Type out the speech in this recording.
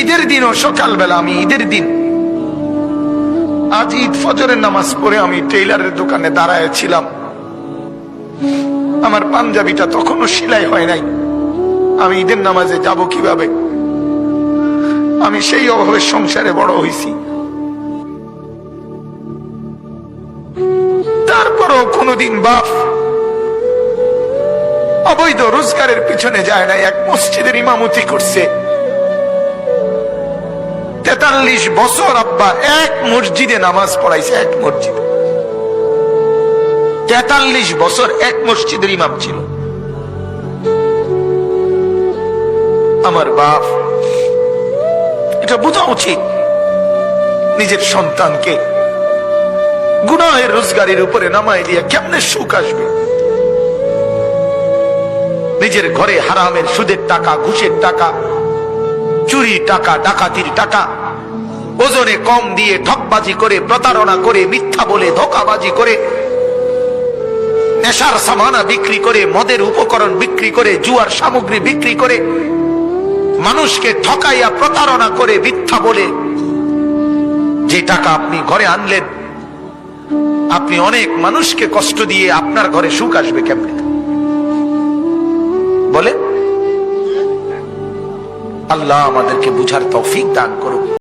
ঈদের দিনও সকালবেলা, আমি ঈদের দিন আজ ঈদ ফজরের নামাজ পড়ে আমি টেইলারের দোকানে দাঁড়ায় ছিলাম। আমার পাঞ্জাবিটা তখনও সেলাই হয় নাই। আমি ঈদের নামাজে যাব কিভাবে? আমি সেই অভাবের সংসারে বড় হয়েছি। তারপরও কোনদিন বাপ অবৈধ রোজগারের পিছনে যায় না। এক মসজিদের ইমামতি করছে 43 বছর। আব্বা এক মসজিদে নামাজ পড়াইছে, এক মসজিদে 43 বছর এক মসজিদের ইমাম ছিল। আমার বাপ এটা বোঝা উচিত, নিজের সন্তানকে গুনাহের রোজগারের উপরে নামাই দিয়ে কেমনে সুখ আসবে? নিজের ঘরে হারামের সুদের টাকা, ঘুষের টাকা, চুরি টাকা, ডাকাতির টাকা, ওজনে কম দিয়ে ঠকবাজি করে, প্রতারণা করে, মিথ্যা বলে, ধোঁকাবাজি করে, নেশার সামানা বিক্রি করে, মদের উপকরণ বিক্রি করে, জুয়ার সামগ্রী বিক্রি করে, মানুষকে ঠকাইয়া প্রতারণা করে, মিথ্যা বলে যে টাকা আপনি ঘরে আনলেন, আপনি অনেক মানুষকে কষ্ট দিয়ে আপনার ঘরে সুখ আসবে কেমনে বলে? আল্লাহ আমাদেরকে বুঝার তৌফিক দান করুক।